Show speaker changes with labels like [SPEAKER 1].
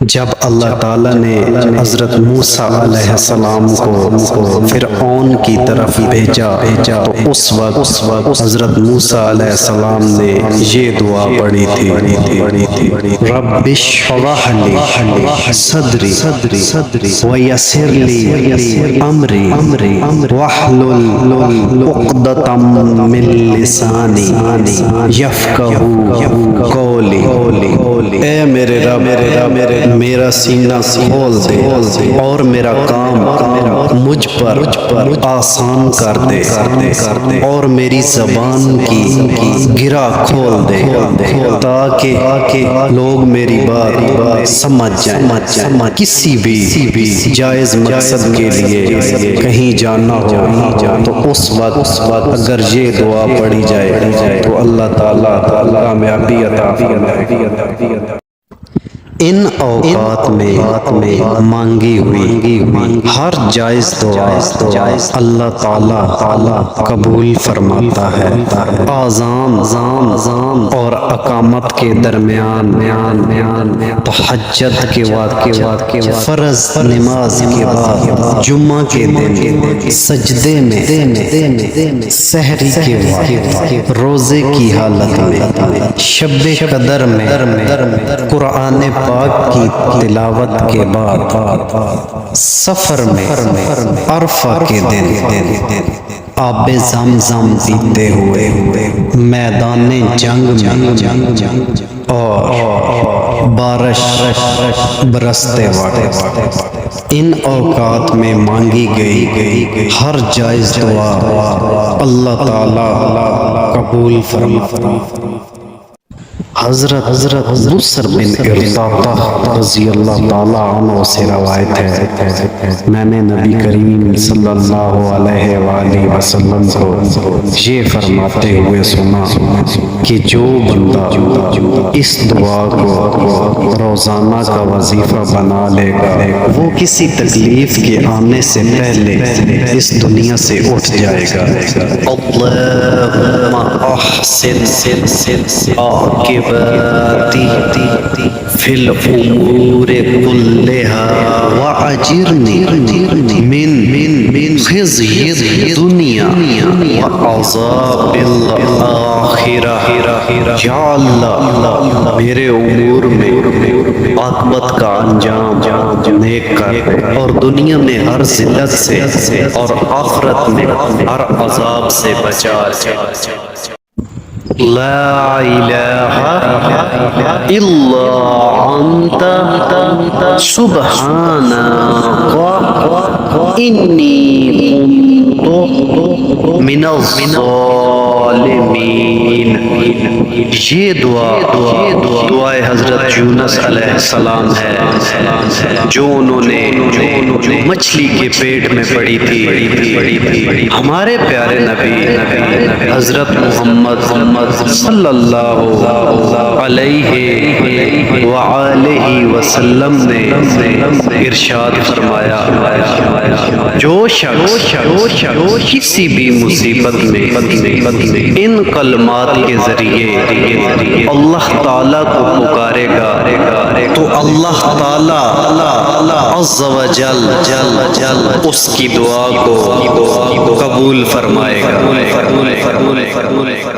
[SPEAKER 1] جب اللہ تعالیٰ نے حضرت موسیٰ علیہ السلام کو فرعون کی طرف بھیجا تو اس وقت حضرت موسیٰ علیہ السلام نے یہ دعا پڑھی تھی، رب اشرح لی صدری ویسر لی امری واحلل عقدۃ من لسانی یفقہوا قولی۔ اے میرے رب میرا سینہ کھول دے اور میرا کام مجھ پر آسان کر دے اور میری زبان کی گرہ کھول دے تاکہ لوگ میری بات سمجھ جائیں۔ کسی بھی جائز مقصد کے لیے کہیں جانا ہو تو اس وقت اگر یہ دعا پڑھی جائے تو اللہ تعالیٰ کامیابی عطا فرمائے۔ ان اوقات میں مانگی ہوئی ہر جائز دعا اللہ تعالیٰ قبول فرماتا ہے۔ آذان اور اقامت کے درمیان، تہجد کے وقت، فرض نماز کے بعد، جمعہ کے دن سجدے میں، سحری کے وقت، روزے کی حالت میں، شب قدر میں، قرآن پاک کی تلاوت کے بعد، سفر میں، عرفہ کے دن، آب زمزم پیتے ہوئے، میدان جنگ میں اور بارش برستے وقت، ان اوقات میں مانگی گئی ہر جائز دعا اللہ تعالی قبول فرماتا۔ حضرت بصر بن ارطاطہ رضی اللہ تعالیٰ عنہ سے روایت ہے، میں نے نبی کریم صلی اللہ علیہ وآلہ وسلم کو یہ فرماتے ہوئے سنا کہ جو بندہ اس دعا کو روزانہ کا وظیفہ بنا لے گا وہ کسی تکلیف کے آنے سے پہلے اس دنیا سے اٹھ جائے گا۔ اللہم احسن عاقبتی فی الامور کلہا وعجرنی من خزی الدنیا وعذاب الآخرہ۔ یا اللہ میرے امور میں عاقبت کا انجام نیک کر اور دنیا میں ہر ذلت سے اور آخرت میں ہر عذاب سے بچا۔ لا الہ الا انت سبحانک انی کنت من الظالمین۔ یہ دعائے حضرت یونس علیہ السلام ہے جو انہوں نے مچھلی کے پیٹ میں پڑی تھی۔ ہمارے پیارے نبی حضرت محمد صلی اللہ علیہ وآلہ وسلم نے ارشاد فرمایا، جو شخص کسی بھی مصیبت میں ان کلمات کے ذریعے اللہ تعالیٰ کو پکارے گا تو اللہ تعالیٰ عز و جل اس کی دعا کو قبول فرمائے گا۔